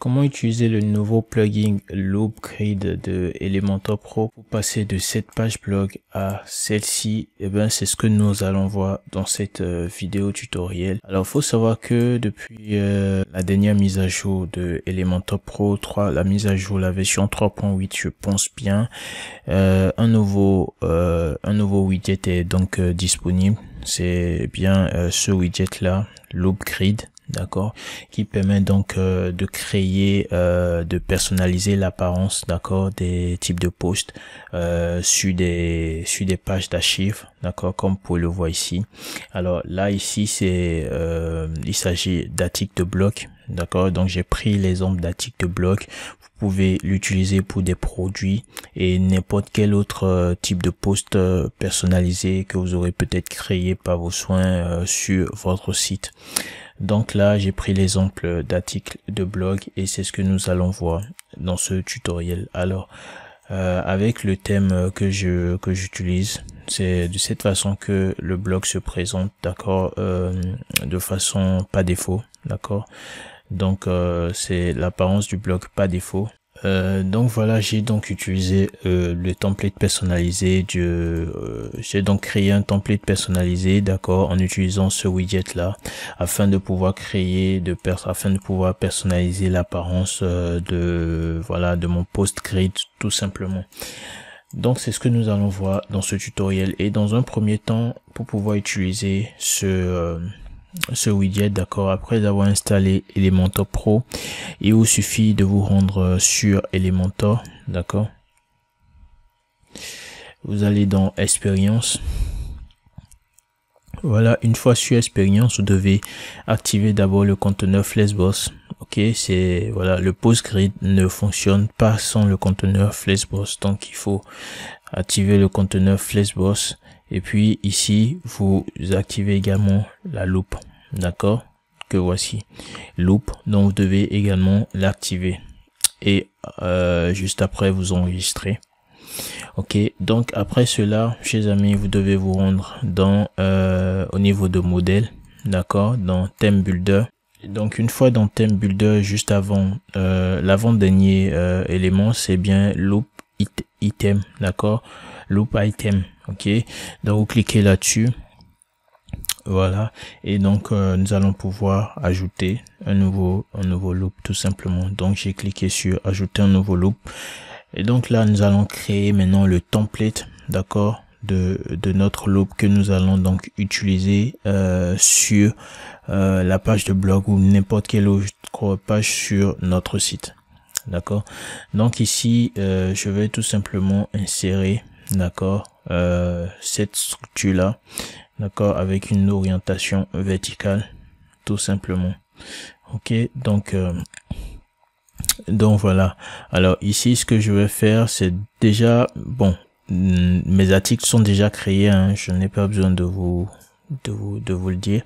Comment utiliser le nouveau plugin Loopgrid de Elementor Pro pour passer de cette page blog à celle-ci? C'est ce que nous allons voir dans cette vidéo tutoriel. Alors, faut savoir que depuis la dernière mise à jour de Elementor Pro 3, la mise à jour, la version 3.8, je pense bien, un nouveau widget est donc disponible. C'est bien ce widget là, Loopgrid. D'accord, qui permet donc de créer, de personnaliser l'apparence, d'accord, des types de posts sur des pages d'archives, d'accord, comme vous pouvez le voir ici. Alors là ici c'est il s'agit d'articles de blog, d'accord. Donc j'ai pris l'exemple d'articles de blog. Vous pouvez l'utiliser pour des produits et n'importe quel autre type de post personnalisé que vous aurez peut-être créé par vos soins sur votre site. Donc là, j'ai pris l'exemple d'article de blog et c'est ce que nous allons voir dans ce tutoriel. Alors, avec le thème que j'utilise, c'est de cette façon que le blog se présente, d'accord, de façon par défaut, d'accord. Donc, c'est l'apparence du blog par défaut. Donc voilà, j'ai donc utilisé le template personnalisé. J'ai donc créé un template personnalisé, d'accord, en utilisant ce widget là, afin de pouvoir personnaliser l'apparence de mon post grid, tout simplement. Donc c'est ce que nous allons voir dans ce tutoriel. Et dans un premier temps, pour pouvoir utiliser ce widget, d'accord, après avoir installé Elementor Pro, il vous suffit de vous rendre sur Elementor, d'accord. Vous allez dans Expérience. Voilà, une fois sur Expérience, vous devez activer d'abord le conteneur Flexbox. Ok, c'est voilà, le PostGrid ne fonctionne pas sans le conteneur Flexbox, donc il faut activer le conteneur Flexbox. Et puis ici, vous activez également la loupe, d'accord, que voici, loop, donc vous devez également l'activer. Et juste après, vous enregistrez. Ok, donc après cela, chers amis, vous devez vous rendre dans au niveau de modèle, d'accord, dans Theme Builder. Donc une fois dans Theme Builder, juste avant l'avant-dernier élément, c'est bien Loop Item, d'accord, Loop Item. Ok, donc vous cliquez là-dessus, voilà, et donc nous allons pouvoir ajouter un nouveau loop, tout simplement. Donc j'ai cliqué sur ajouter un nouveau loop, et donc là nous allons créer maintenant le template, d'accord, de notre loop que nous allons donc utiliser sur la page de blog ou n'importe quelle autre page sur notre site, d'accord. Donc ici je vais tout simplement insérer, d'accord, cette structure là, d'accord, avec une orientation verticale, tout simplement. Ok, donc voilà. Alors ici, ce que je vais faire, c'est déjà, bon, mes articles sont déjà créés, hein, je n'ai pas besoin de vous le dire,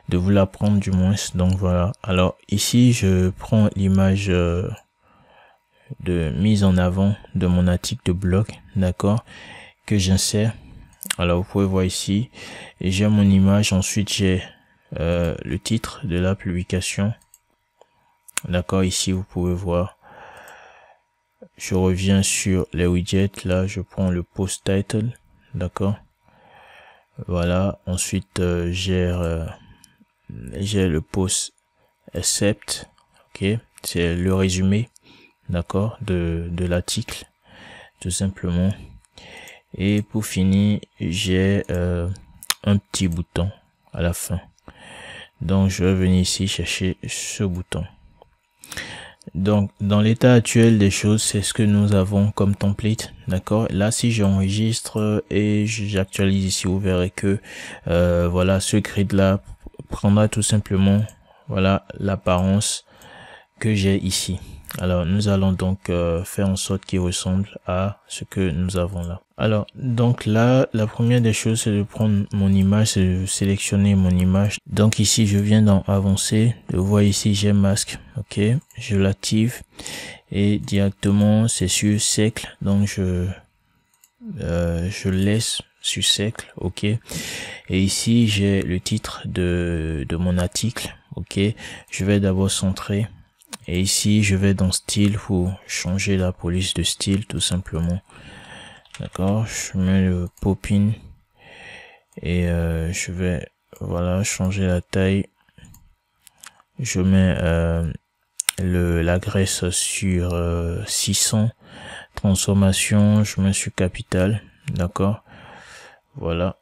de vous l'apprendre du moins. Donc voilà. Alors ici, je prends l'image de mise en avant de mon article de blog, d'accord, que j'insère. Alors vous pouvez voir ici, et j'ai mon image, ensuite j'ai le titre de la publication, d'accord. Ici vous pouvez voir, je reviens sur les widgets, là je prends le post title, d'accord, voilà. Ensuite j'ai le post accept, ok, c'est le résumé, d'accord, de l'article, tout simplement. Et pour finir, j'ai un petit bouton à la fin. Donc je vais venir ici chercher ce bouton. Donc dans l'état actuel des choses, c'est ce que nous avons comme template, d'accord. Là si j'enregistre et j'actualise ici, vous verrez que voilà, ce grid là prendra tout simplement, voilà, l'apparence que j'ai ici. Alors nous allons donc faire en sorte qu'il ressemble à ce que nous avons là. Alors donc là, la première des choses, c'est de prendre mon image, c'est de sélectionner mon image. Donc ici je viens dans avancer, vous voyez ici j'ai masque, ok, je l'active et directement c'est sur cercle, donc je laisse sur cercle, ok. Et ici j'ai le titre de mon article, ok. Je vais d'abord centrer Et ici, je vais dans style pour changer la police de style, tout simplement. D'accord, je mets le pop-in et je vais, voilà, changer la taille. Je mets la graisse sur 600. Transformation, je mets sur capital. D'accord, voilà.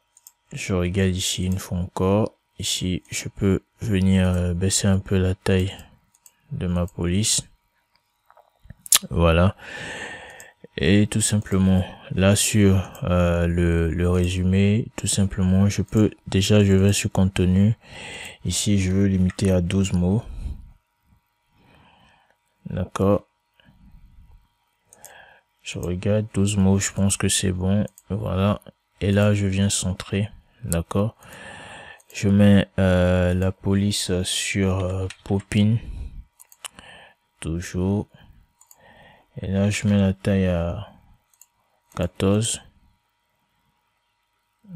Je regarde ici une fois encore. Ici, je peux venir baisser un peu la taille de ma police. Voilà. Et tout simplement, là sur le résumé, tout simplement, je vais sur contenu. Ici, je veux limiter à 12 mots. D'accord. Je regarde 12 mots, je pense que c'est bon. Voilà. Et là, je viens centrer. D'accord. Je mets la police sur pop-in. Toujours. Et là, je mets la taille à 14.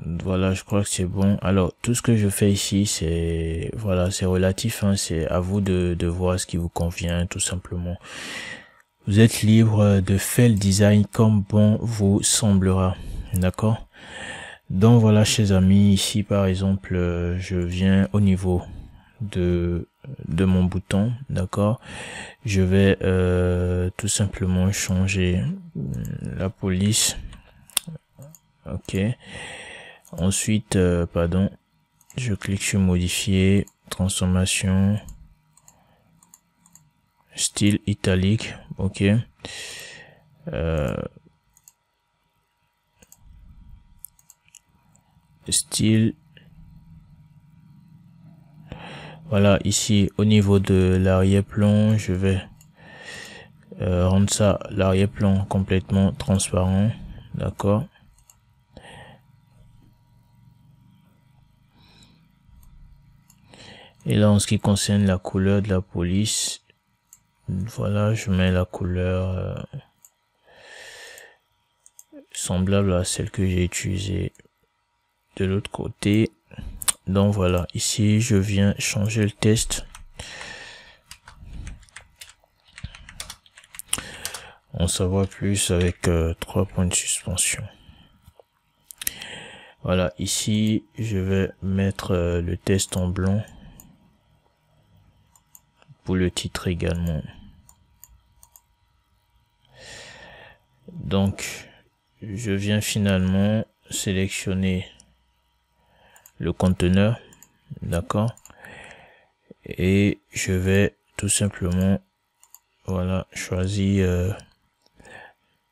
Voilà, je crois que c'est bon. Alors, tout ce que je fais ici, c'est, voilà, c'est relatif, hein, c'est à vous de voir ce qui vous convient, tout simplement. Vous êtes libre de faire le design comme bon vous semblera. D'accord? Donc voilà, chers amis, ici par exemple, je viens au niveau de mon bouton. D'accord? Je vais tout simplement changer la police. Ok. Ensuite, pardon, je clique sur modifier, transformation, style italique. Ok. Style. Voilà, ici au niveau de l'arrière-plan, je vais rendre ça l'arrière-plan complètement transparent. D'accord. Et là, en ce qui concerne la couleur de la police, voilà, je mets la couleur semblable à celle que j'ai utilisée de l'autre côté. Donc voilà, ici je viens changer le test. On saura plus avec 3 points de suspension. Voilà, ici je vais mettre le test en blanc pour le titre également. Donc je viens finalement sélectionner le conteneur, d'accord, et je vais tout simplement, voilà, choisir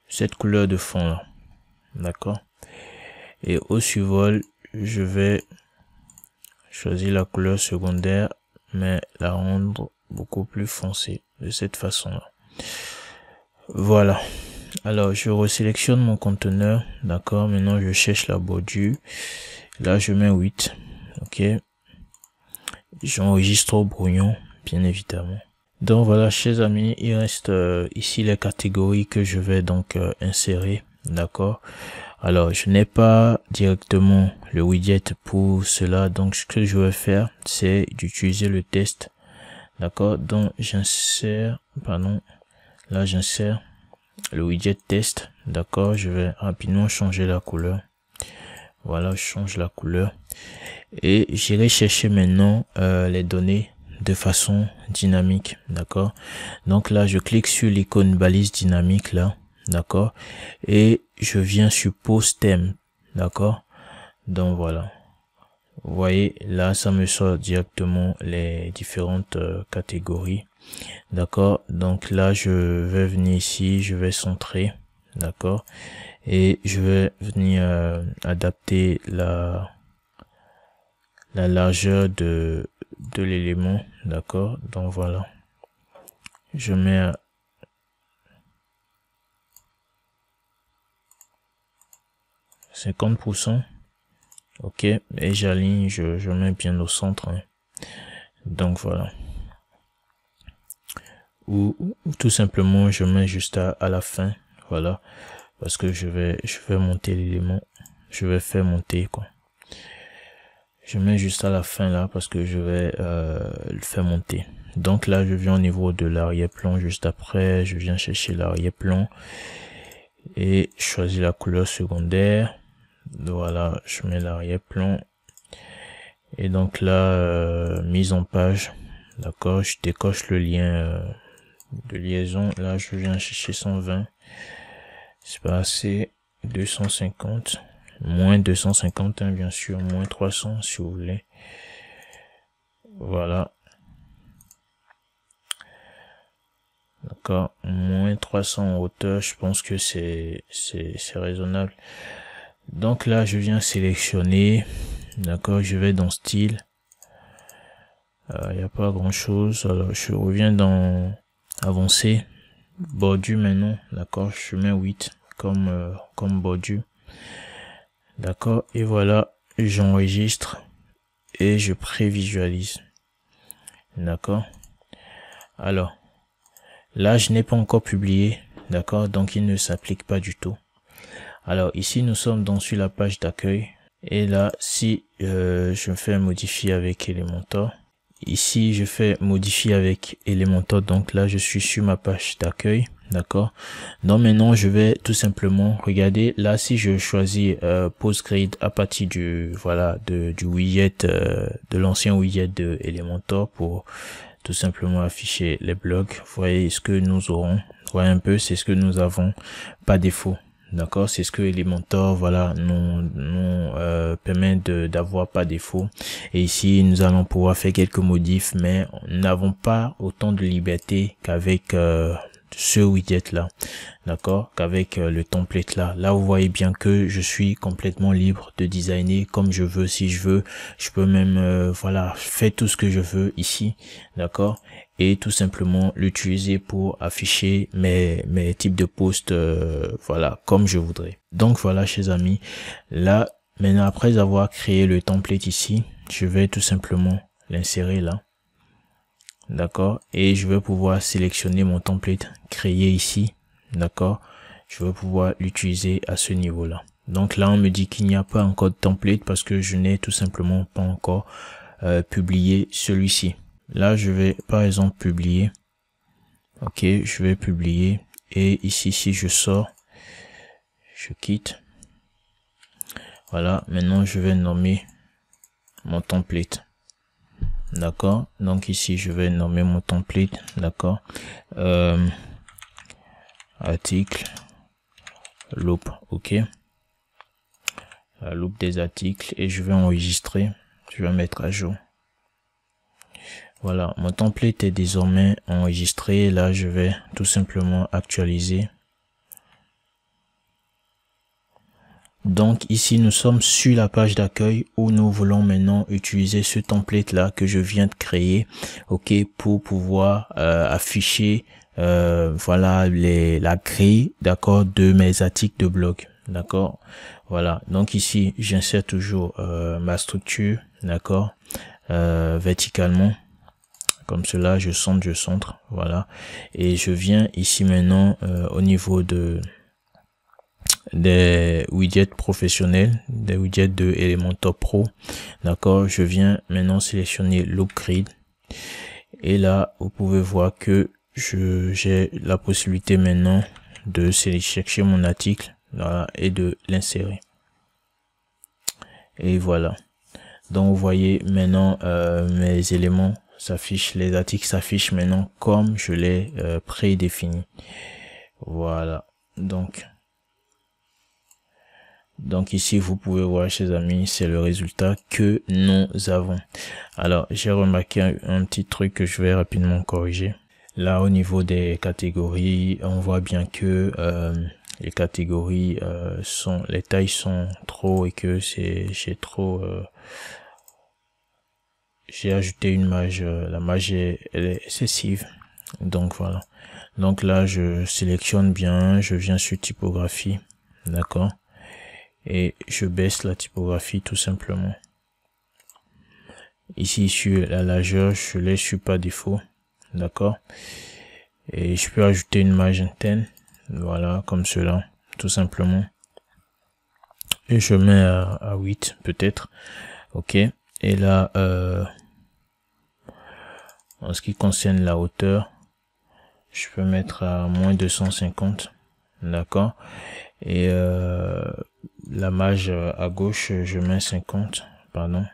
cette couleur de fond là, d'accord, et au survol je vais choisir la couleur secondaire mais la rendre beaucoup plus foncée de cette façon là. Voilà, alors je resélectionne mon conteneur, d'accord. Maintenant je cherche la bordure, là je mets 8. ok, j'enregistre au brouillon bien évidemment. Donc voilà, chers amis, il reste ici les catégories que je vais donc insérer, d'accord. Alors je n'ai pas directement le widget pour cela, donc ce que je vais faire c'est d'utiliser le test, d'accord. Donc j'insère, pardon, là j'insère le widget test, d'accord. Je vais rapidement changer la couleur, voilà, je change la couleur et j'irai chercher maintenant les données de façon dynamique, d'accord. Donc là je clique sur l'icône balise dynamique là, d'accord, et je viens sur pose thème, d'accord. Donc voilà, vous voyez là ça me sort directement les différentes catégories, d'accord. Donc là je vais venir ici, je vais centrer, d'accord, et je vais venir adapter la largeur de l'élément, d'accord. Donc voilà, je mets à 50%, ok, et j'aligne, je mets bien au centre, hein. Donc voilà, ou tout simplement je mets juste à la fin, voilà, parce que je vais monter l'élément, je vais faire monter quoi. Je mets juste à la fin là parce que je vais le faire monter. Donc là, je viens au niveau de l'arrière-plan. Juste après, je viens chercher l'arrière-plan et choisir la couleur secondaire. Voilà, je mets l'arrière-plan. Et donc là, mise en page. D'accord, je décoche le lien de liaison. Là, je viens chercher 120. C'est pas assez. 250. Moins 250, hein, bien sûr. Moins 300 si vous voulez. Voilà. D'accord. Moins 300 en hauteur. Je pense que c'est raisonnable. Donc là, je viens sélectionner. D'accord. Je vais dans style. Il n'y a pas grand chose. Alors, je reviens dans avancer. Bordure maintenant. D'accord. Je mets 8 comme bordure. D'accord. Et voilà. J'enregistre. Et je prévisualise. D'accord. Alors. Là, je n'ai pas encore publié. D'accord. Donc, il ne s'applique pas du tout. Alors, ici, nous sommes donc sur la page d'accueil. Et là, si je fais modifier avec Elementor. Ici, je fais modifier avec Elementor. Donc là, je suis sur ma page d'accueil. D'accord. Donc maintenant, je vais tout simplement regarder. Là, si je choisis PostGrid à partir du du widget, de l'ancien widget de Elementor pour tout simplement afficher les blocs. Vous voyez ce que nous aurons. Vous voyez un peu, c'est ce que nous avons par défaut. D'accord, c'est ce que Elementor nous permet d'avoir par défaut. Et ici, nous allons pouvoir faire quelques modifs, mais nous n'avons pas autant de liberté qu'avec ce widget là, d'accord, qu'avec le template là. Là, vous voyez bien que je suis complètement libre de designer comme je veux. Si je veux, je peux même faire tout ce que je veux ici, d'accord, et tout simplement l'utiliser pour afficher mes types de posts, comme je voudrais. Donc voilà, chers amis, là maintenant, après avoir créé le template ici, je vais tout simplement l'insérer là. D'accord, et je vais pouvoir sélectionner mon template créé ici. D'accord, je vais pouvoir l'utiliser à ce niveau là. Donc là, on me dit qu'il n'y a pas encore de template parce que je n'ai tout simplement pas encore publié celui-ci. Là, je vais par exemple publier. Ok, je vais publier, et ici, si je sors, je quitte. Voilà, maintenant je vais nommer mon template. D'accord, donc ici je vais nommer mon template. D'accord, article loop. Ok, la loop des articles, et je vais enregistrer. Je vais mettre à jour. Voilà, mon template est désormais enregistré. Là, je vais tout simplement actualiser. Donc ici, nous sommes sur la page d'accueil où nous voulons maintenant utiliser ce template là que je viens de créer, ok, pour pouvoir afficher la grille, d'accord, de mes articles de blog. D'accord, voilà. Donc ici, j'insère toujours ma structure, d'accord, verticalement. Comme cela, je centre, voilà. Et je viens ici maintenant au niveau des widgets professionnels, des widgets de Elementor Pro. D'accord, je viens maintenant sélectionner Loop Grid. Et là, vous pouvez voir que j'ai la possibilité maintenant de chercher mon article, voilà, et de l'insérer. Et voilà. Donc, vous voyez maintenant mes éléments s'affichent, les articles s'affichent maintenant comme je l'ai prédéfini. Voilà. Donc ici, vous pouvez voir, chers amis, c'est le résultat que nous avons. Alors, j'ai remarqué un petit truc que je vais rapidement corriger. Là, au niveau des catégories, on voit bien que les catégories les tailles sont trop, et que j'ai ajouté une marge, la marge elle est excessive. Donc voilà. Donc là, je sélectionne bien, je viens sur typographie, d'accord, et je baisse la typographie tout simplement. Ici sur la largeur, je l'ai sur par défaut, d'accord, et je peux ajouter une marge interne, voilà, comme cela, tout simplement, et je mets à 8 peut-être, ok. Et là, en ce qui concerne la hauteur, je peux mettre à moins 250, d'accord. Et la marge à gauche, je mets 50, pardon.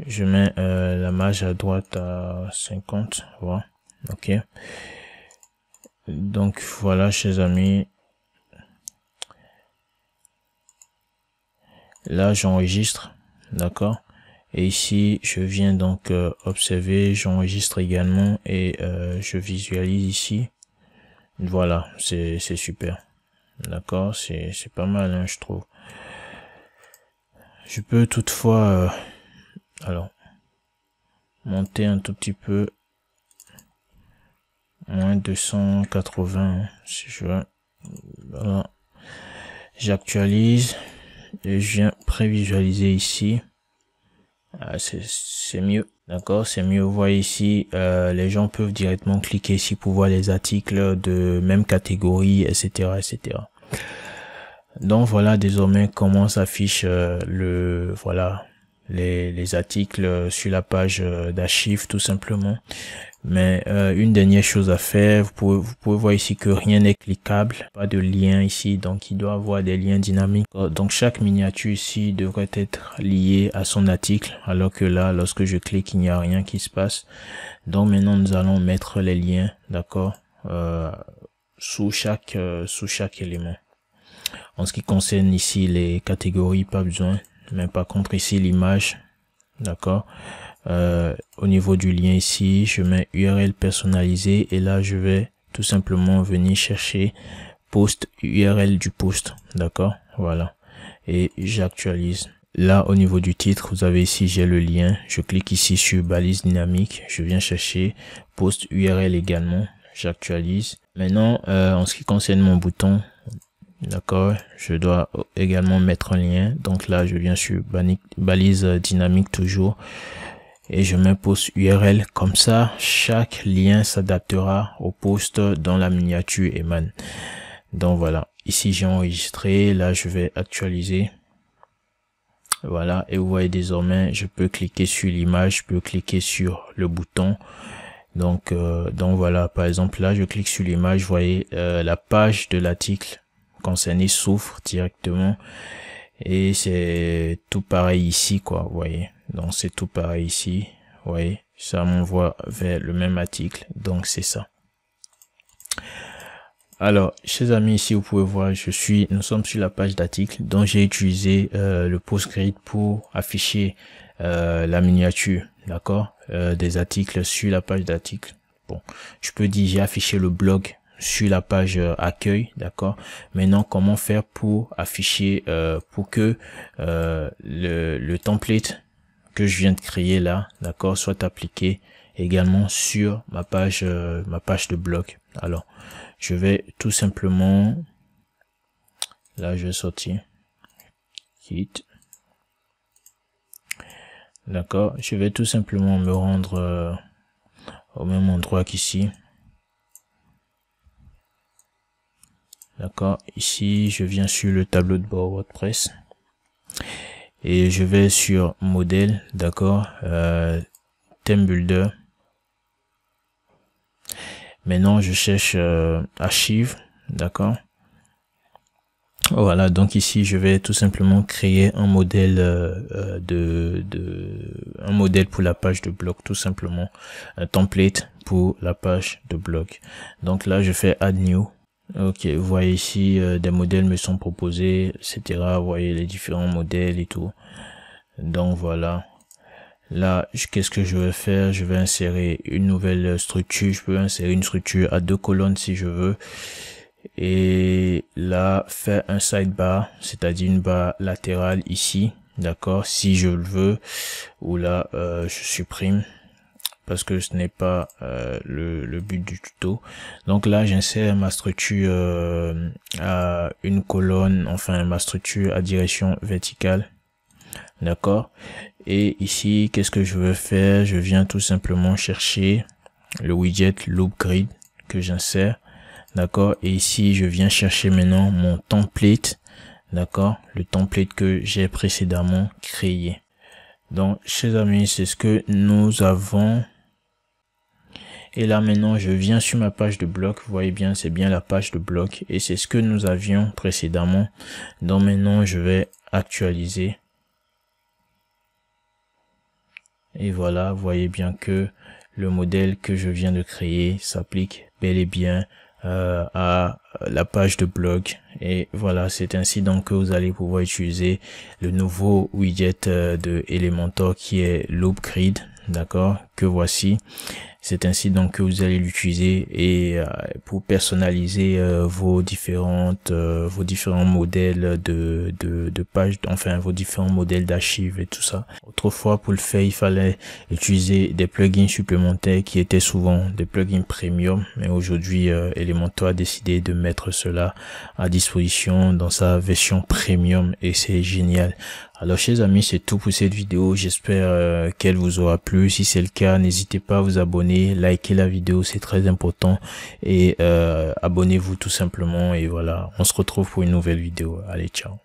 Je mets la marge à droite à 50, voilà. Ok. Donc voilà, chers amis. Là, j'enregistre, d'accord. Et ici, je viens donc observer, j'enregistre également et je visualise ici. Voilà, c'est super. D'accord, c'est pas mal, hein, je trouve. Je peux toutefois, alors, monter un tout petit peu, moins 280, hein, si je veux. Voilà. J'actualise et je viens prévisualiser ici. Ah, c'est mieux, d'accord, c'est mieux. Vous voyez ici, les gens peuvent directement cliquer ici pour voir les articles de même catégorie, etc., etc. Donc voilà désormais comment s'affiche voilà les articles sur la page d'archives tout simplement. Mais une dernière chose à faire, vous pouvez voir ici que rien n'est cliquable, pas de lien ici, donc il doit avoir des liens dynamiques. Donc chaque miniature ici devrait être liée à son article, alors que là, lorsque je clique, il n'y a rien qui se passe. Donc maintenant, nous allons mettre les liens, d'accord, sous chaque élément. En ce qui concerne ici les catégories, pas besoin, mais par contre ici l'image, d'accord. Au niveau du lien ici, je mets URL personnalisé et là je vais tout simplement venir chercher post URL du post, d'accord, voilà, et j'actualise. Là au niveau du titre, vous avez ici j'ai le lien, je clique ici sur balise dynamique, je viens chercher post URL également, j'actualise. Maintenant en ce qui concerne mon bouton, d'accord, je dois également mettre un lien, donc là je viens sur balise dynamique toujours et je mets post URL. Comme ça chaque lien s'adaptera au post dont la miniature émane. Donc voilà, ici j'ai enregistré, là je vais actualiser, voilà, et vous voyez désormais je peux cliquer sur l'image, je peux cliquer sur le bouton. Donc voilà, par exemple là je clique sur l'image, vous voyez la page de l'article concerné s'ouvre directement et c'est tout pareil ici quoi, vous voyez, donc c'est tout pareil ici, vous voyez, ça m'envoie vers le même article, donc c'est ça. Alors chers amis, ici vous pouvez voir, nous sommes sur la page d'article, donc j'ai utilisé le PostGrid pour afficher la miniature, d'accord, des articles sur la page d'article. Bon, je peux dire j'ai affiché le blog sur la page accueil, d'accord. Maintenant comment faire pour afficher pour que le template que je viens de créer là, d'accord, soit appliqué également sur ma page de blog. Alors je vais tout simplement, là je vais sortir quitte, d'accord, je vais tout simplement me rendre au même endroit qu'ici. D'accord, ici je viens sur le tableau de bord WordPress et je vais sur modèle, d'accord, theme builder. Maintenant je cherche archive, d'accord. Voilà, donc ici je vais tout simplement créer un modèle un modèle pour la page de blog, tout simplement un template pour la page de blog. Donc là je fais add new. Ok, vous voyez ici des modèles me sont proposés, etc. Vous voyez les différents modèles et tout. Donc voilà. Là, qu'est-ce que je vais faire? Je vais insérer une nouvelle structure. Je peux insérer une structure à 2 colonnes si je veux. Et là, faire un sidebar, c'est-à-dire une barre latérale ici. D'accord, si je le veux. Ou là, je supprime, parce que ce n'est pas le but du tuto. Donc là j'insère ma structure à une colonne, enfin ma structure à direction verticale, d'accord. Et ici qu'est-ce que je veux faire? Je viens tout simplement chercher le widget loop grid que j'insère, d'accord. Et ici je viens chercher maintenant mon template, d'accord, le template que j'ai précédemment créé. Donc, chers amis, c'est ce que nous avons. Et là, maintenant, je viens sur ma page de blog. Vous voyez bien, c'est bien la page de blog. Et c'est ce que nous avions précédemment. Donc, maintenant, je vais actualiser. Et voilà, vous voyez bien que le modèle que je viens de créer s'applique bel et bien à la page de blog. Et voilà, c'est ainsi donc que vous allez pouvoir utiliser le nouveau widget de Elementor qui est Loop Grid, d'accord, que voici. C'est ainsi donc que vous allez l'utiliser et pour personnaliser vos différents modèles de pages, enfin vos différents modèles d'archives et tout ça. Autrefois, pour le faire, il fallait utiliser des plugins supplémentaires qui étaient souvent des plugins premium, mais aujourd'hui Elementor a décidé de mettre cela à disposition dans sa version premium et c'est génial. Alors chers amis, c'est tout pour cette vidéo. J'espère qu'elle vous aura plu. Si c'est le cas, n'hésitez pas à vous abonner, liker la vidéo, c'est très important. Et abonnez-vous tout simplement. Et voilà, on se retrouve pour une nouvelle vidéo. Allez, ciao.